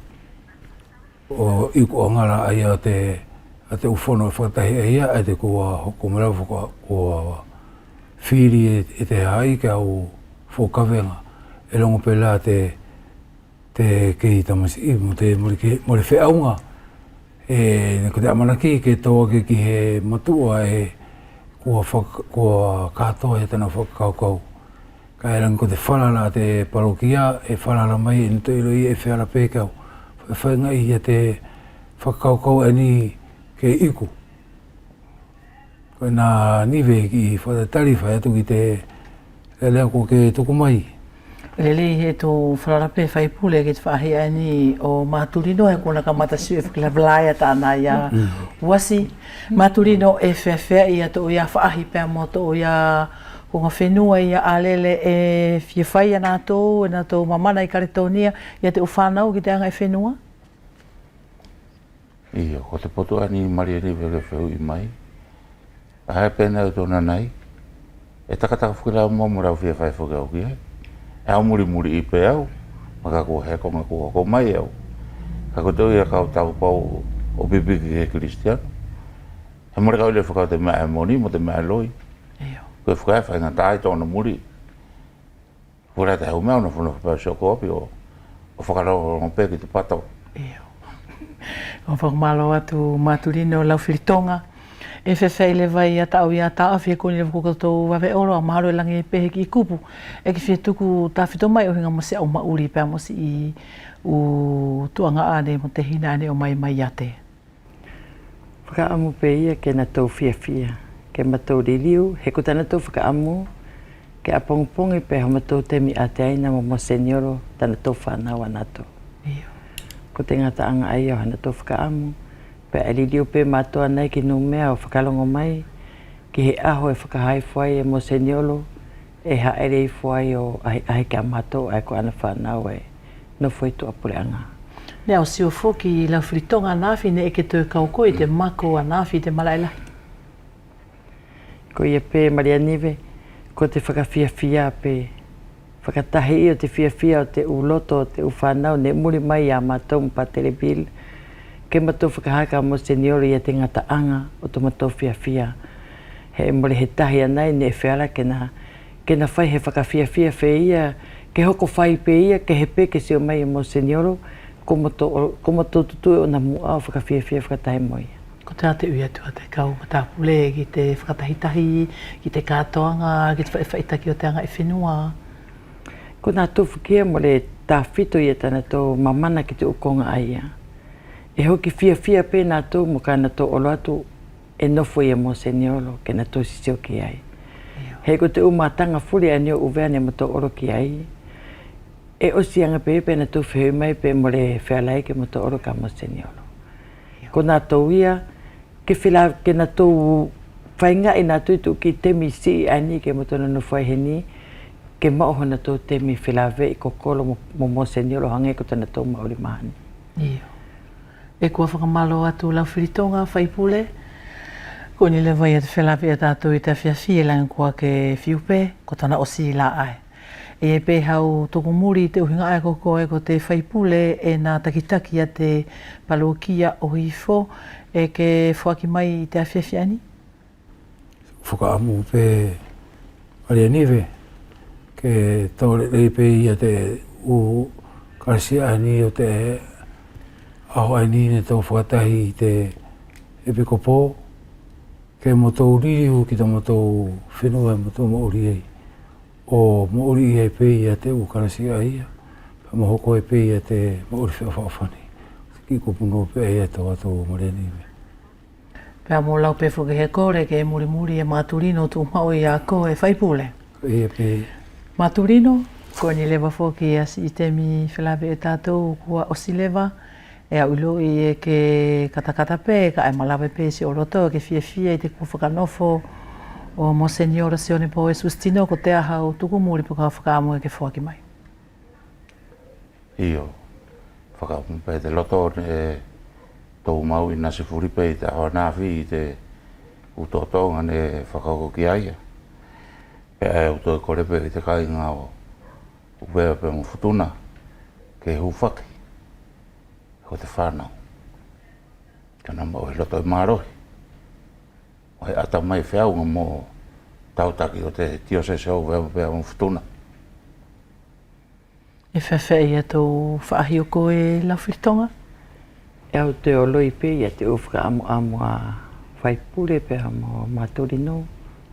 iku angara ai a te ufono e whakatahi e ia e te kua hokomera kua whiri e te hai ka o whokawenga e longo pela te kei tamasi i mo te mori whiaunga e ko te amanaki ke toa ke ki he matua e kua katoa e tana whakakaukau ka e rangi ko te whalala te parokia e whalala mai e nito ilo i e whiara pēkau whainga i a te whakakaukau e ni ke iku. Koe nā niwe ki whatatari whai atu ki te lea ko ke tuku mai. Lele he tō whararape whaipule ke te whahea ni o Maturino he kona ka matasiu e whakilablaya tāna ia wasi. Maturino e whewhea ia tō ia whaahi pēr mo tō ia ko ngā whenua ia alele e whiewhai ana tō e nā tō mamana i karetonia ia te uwhanau ki te anga e whenua? Ia, ko te poto ani Mariani vele wheu i mai. Ahe pēnei o tōna nei, e takataka whukirau mōmu rau whia whai whukau ki ai. E au muri i pē au, ma ka kua heko me kua ko mai au. Ka kutau ia kau tau pau o bibiki ke Kristiano. He muri kau le whukau te mea e moni mo te mea loi. Koe whukai whainga tāi tōna muri. Pura te hau mea una whuna whapau soko api o whakarau o pē ki te patau. O whakamalo atu Maturino lau whiritonga. E whewhei le vai a tau i a tau awhia koni le whakotou wawe oro a maharo e langi e pehe ki i kupu. E ki whietuku tāwhito mai o hinga mo se au mauri pēr mo si i tuanga ane mo te hina ane o mai ate. Whakaamu pe ia ke na tau whiawhia, ke matau ririu, he kutana tau whakaamu, ke apongpongi pe ha matau temi a te aina mo Monsignoro tana tau whanau anato. Ko te ngata anga ai au hana tau whakaamu, pe ririu pe matoa nei ki numea o whakalongo mai, ki he aho e whakahai whai e Monsignoro, e haere i whai o ahi kia matou ai ko ana whanau e no whai tu apureanga. Nea o sio foki lau whiritonga anafi ne eke tō kauko i te mako anafi te malailahi. Ko ia pe Marianive, ko te whakawhiawhia pe whakatahi i o te whiawhia o te uloto o te uwhanau ne muri mai a matou mpa telebil ke matou whakahaka mo seniori i te ngataanga o to matou whiawhia. He mori he tahi anai ne e whiara ke na whai he whakawhiawhia whe ia ke hoko whai pe ia ke he pe ke sio mai mo senioro ko matou tutu o na mua o whakawhiawhia whakatahi mo ia. Ko te ate ui atua te kau matapule ki te whakatahitahi, ki te kātoanga, ki te whaitaki o te anga e whenua. Ko nā tōwhikia mo le tāwhito i tana tō mamana ki te ukonga aia. E hoki whiawhia pe nā tō mo ka nā tō olo atu e nofo i a Monsignoro ke nā tō sisio ki ai. Hei ko te umatanga furi anio uvea ne mo tō olo ki ai. E osi anga pe nā tō whiau mai pe mo le whialai ke mo tō olo ka Monsignoro. Ko nā tō ia ke nā tō whainga i nā tū ki temi si ani ke mo tōna nofo ai heni ke mauho na tō temi whilawe i kokolo mo Monsignoro hange ko tana tō mauri mahani. Iyo. E kua whakamalo atu lau whiritonga whaipule. Ko ni le vai atu whilawe a tātou i te whiawhi e langi kua ke whiupe, ko tana osi la ai. E pe hau toko muri te uhinga ai koko e ko te whaipule e nā takitaki a te palokia o hifo e ke whaki mai i te awhiawhi ani? Whakaamu pe Marianive ke tōre rei pe ia te karsia ani o te aho ani ne tō whakatahi i te epikopo Ke mo tō ririu ki ta mo tō whenua mo tō maori ei. O maori ei pe ia te ukarasi a ia. Mo hoko e pe ia te maori whawhawhani. Ki ko puno pe ia tō ato Mariani me. Pea mo lau pe fuke he kore ke muri e maturino tu mau i a ko e whaipule. Ia pe. Maturino, ko ni lewa foki asi i te mi whelawe e tātou kua osi lewa. E au ilo i e ke katakata pe, ka e malawe pe si o roto, ke fia i te kua whakanofo o Monsignora Sione Po e Sustino, ko te aha o tukumuri po ka whakaamu e ke whaki mai. Io, whakaamu pe te loto e tō mau i nasi furi pe i te awa nāwhi i te utotonga ne whakako ki aia. Pe e uto e kore pe i te kai ngā o uwea pe mo futuna ke hufaki. Ko te whānau. Kana mo e loto e mārohi. O he ata mai whiaunga mō tautaki o te tio se o wea pēa mo futuna. E whawhai e tō whaahi o ko e lawhiritonga? E au te oloi pe ia te uwhaka amu a whaipure pēha mo Maturino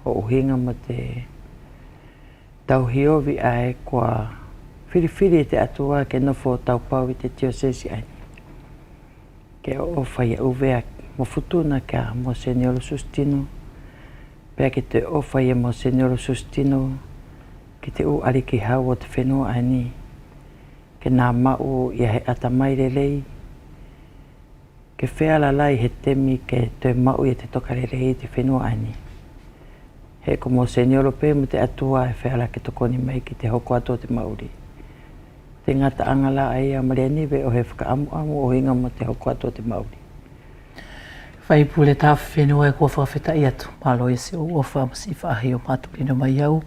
o uhinga mo te tauhiovi ai kua whiriwhiri te atua ke nofo taupau i te tio sesi ai. Ke o whai uvea mo futuna ka Monsignor Sustino. Pea ke te o whai Monsignor Sustino ki te u ariki hau o te whenua ani. Ke nā mau ia he atamaire lei. Ke wheala lai he temi ke te mau ia te tokarere i te whenua ani. He ko Monsignor pe mo te atua e wheala ke tokoni mai ki te hoko ato te Maori. Te ngata angala ai a Mariani o he whakaamu o hinga mo te hoko ato te Maori. Whaipule tā whenua e kua whawheta i atu. Malo e se o ofa masi whaahi o Maturino mai au.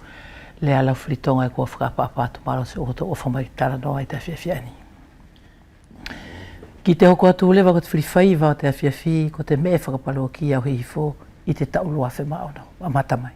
Le ala whiritonga e kua whakapapatu malo se o koto ofa mai tara noa i te whiawhiani. Ki te hoko atu lewa ko te whiriwhaiva o te whiawhi ko te me whakapalo ki au hihifo i te taulua whemaona. A matamai.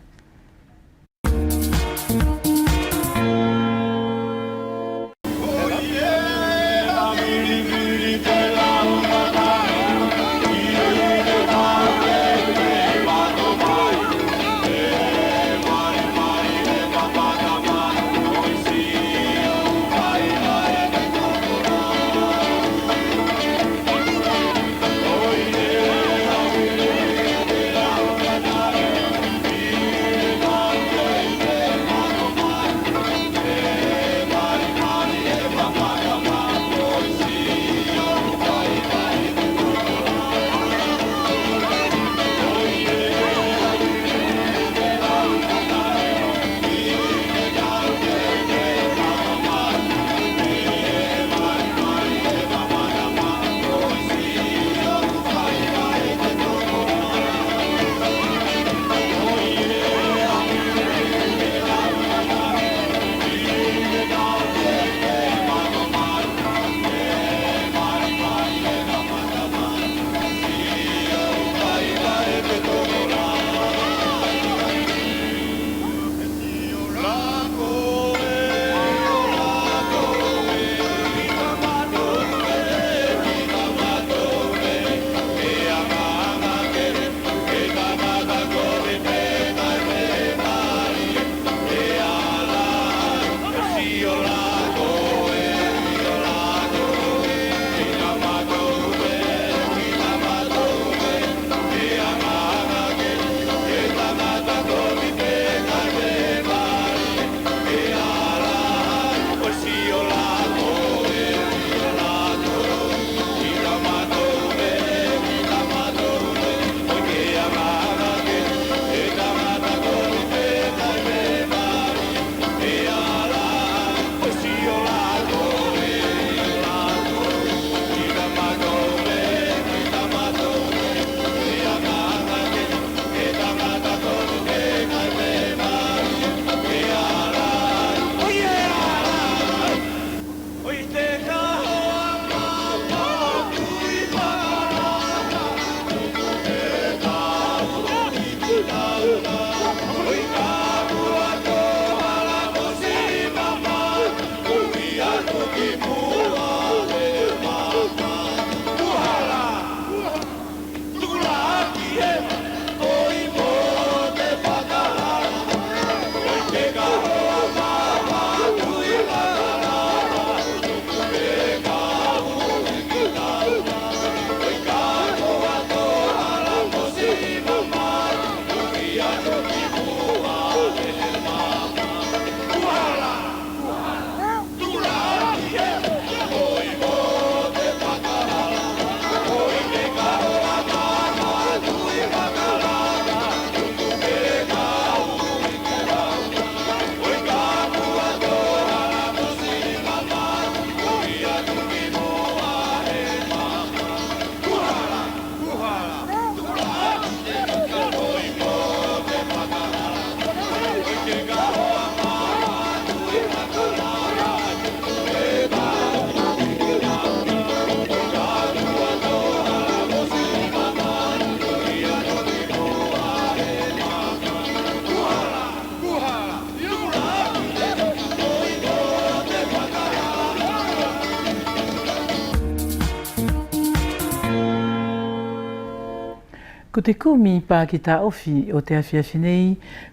Ko te kumi Pākita ofi o te awhiawhi nei,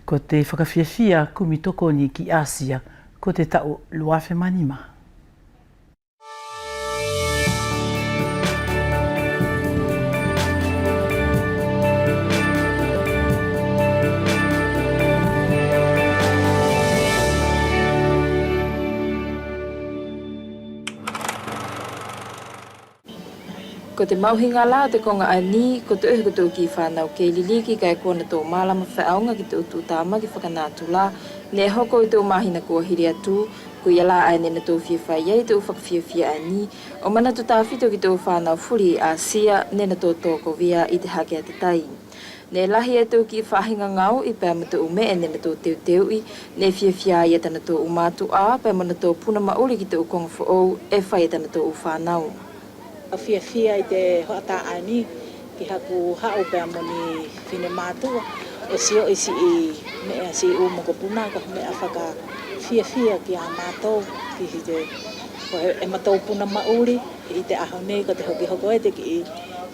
ko te whakawhiawhia kumi tokoni ki Asia, ko te tau Luafe Manima. Ko te mauhinga la te konga ani, ko te uhukutu ki whanau ke liliki kai kona tō mālama whaonga ki te utu tāma ki whakanātu la, ne hoko i tō mahina kua hiri atu, ko ia la ae nena tō whiawhai ei tō whakawhiawhia ani, o mana tu tāwhito ki tō whanau furi a Asia, nena tō tōko via i te hake a te tai. Ne lahi e tō ki whahinga ngau i pēr mata ume e nena tō teu teui, ne whiawhia i atana tō umatu a, pēr mana tō puna mauri ki tō konga whaou, e whai atana tō whanau. A whiawhia i te hoata ani ki haku hao pēr moni whine mātua e sio isi i mea si moko puna ka mea whaka whiawhia ki a mātou ki te e mātou puna mauri i te aho nei ko te hoki hoko e te ki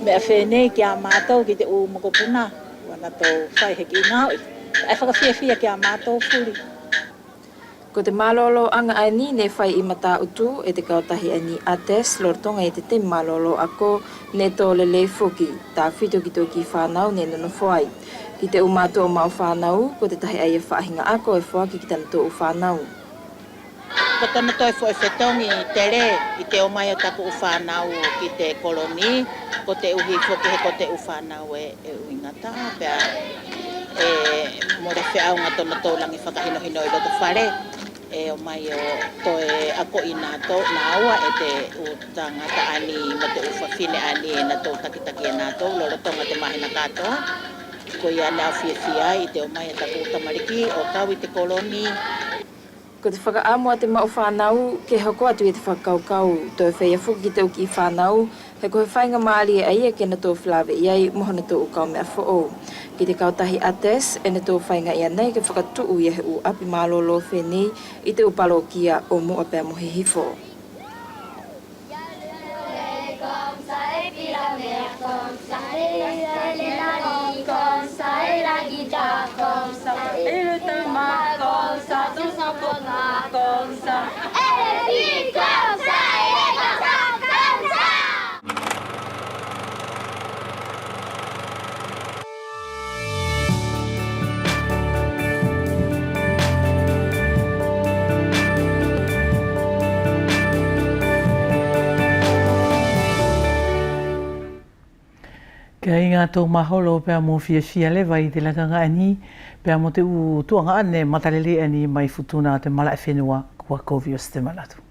mea whenei ki a mātou ki te moko puna wana tau whai heki ngau e whaka whiawhia ki a mātou furi. Ko te malolo anga ani ne whai i mata utu e te kautahi ani ates lortonga i te malolo ako ne tō lele fuki, tā whito ki tō ki whanau ne nono whai. Ki te umatu o mau whanau, ko te tahi aia whahinga ako e whaki ki tana tō u whanau. Ko tana tō e whaetongi te re i te o mai o taku u whanau ki te koloni, ko te uhi whoki he ko te u whanau e uingata, pēr mo re whiaunga tona tōlangi whakahinohino i roto whare. E o mai o to e ako i nā tō nā ua e te o tangata ani ma te uwha whine ani e nā tō takitaki e nā tō loro tonga te mahina katoa ko i ane au whiawhia i te o mai e taku utamariki o kau i te koloni. Ko te whakaamua te mau whanau ke hoko atu i te whakaukau tō e whaia fuki ki te uki whanau he koe whainga maali e aia ke na tō whilawe iai mohona tō ukau mea who'o. Ki te kautahi ates, e na tō whainga ia nei ke whakatuu ia he u api mālolo whenei i te upalo kia o mua pēr mohe hifo. Kia i ngā tō maholo pēr mō whiawhia lewa i te lakanga ani, pēr mō te u tuanga ane matarele ani mai futuna te mala e whenua kua Kovios te malatu.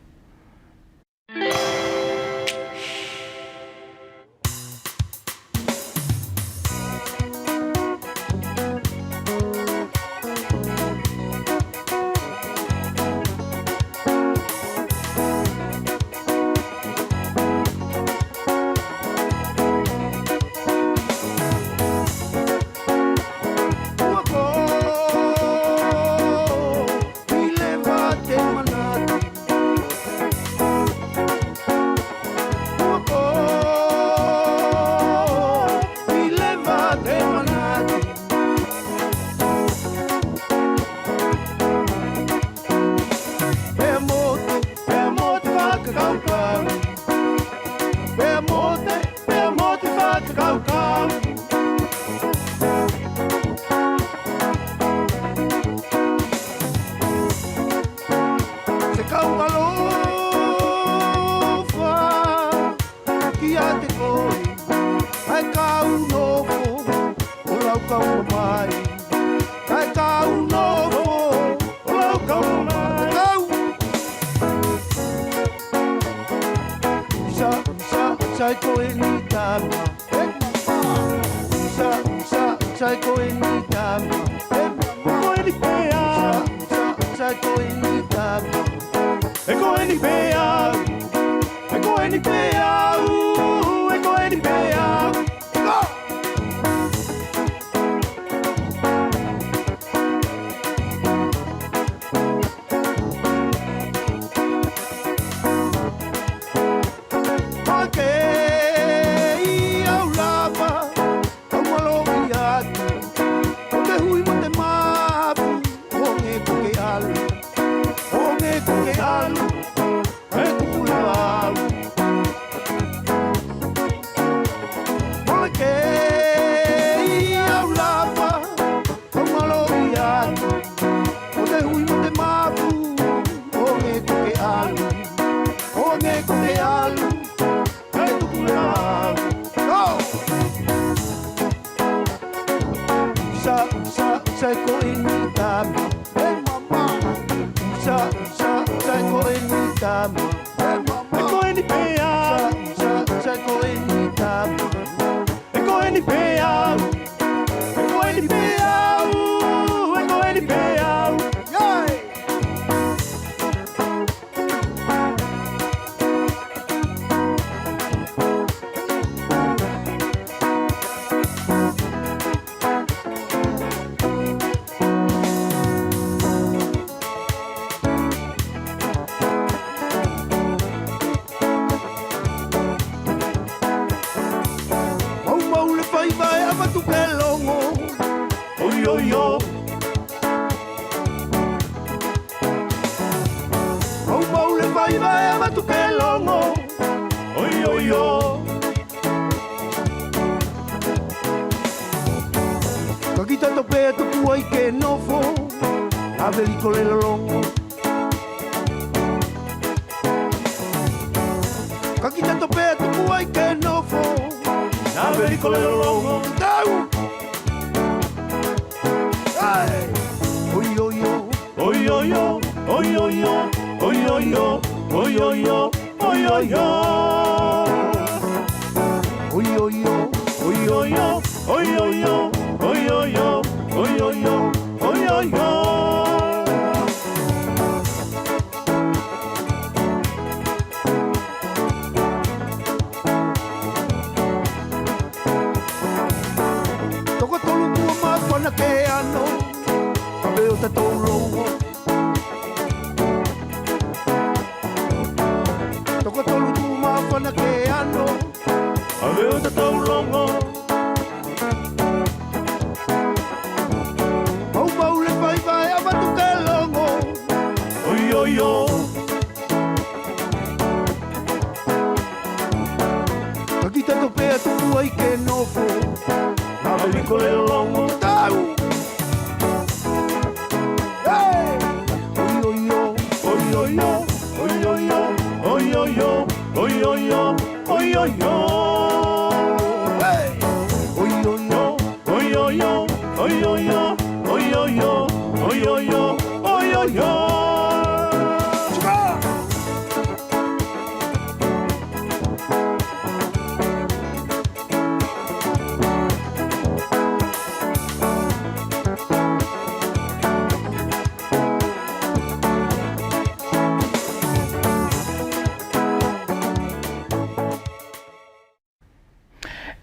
koe ni tama. Sai koe ni tama. Koe ni pea. Sai koe ni tama. Koe ni pea. Koe ni pea. Koe ni pea.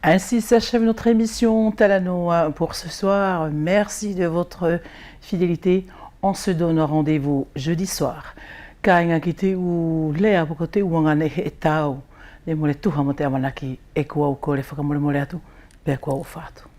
Ainsi s'achève notre émission Talanoa pour ce soir. Merci de votre fidélité. On se donne rendez-vous jeudi soir. Kainga ki te u lea poko te uanga ne he tau. Ne mole tuha mo te amanaki e kua u kore whakamole mole atu. Pea kua u whātu.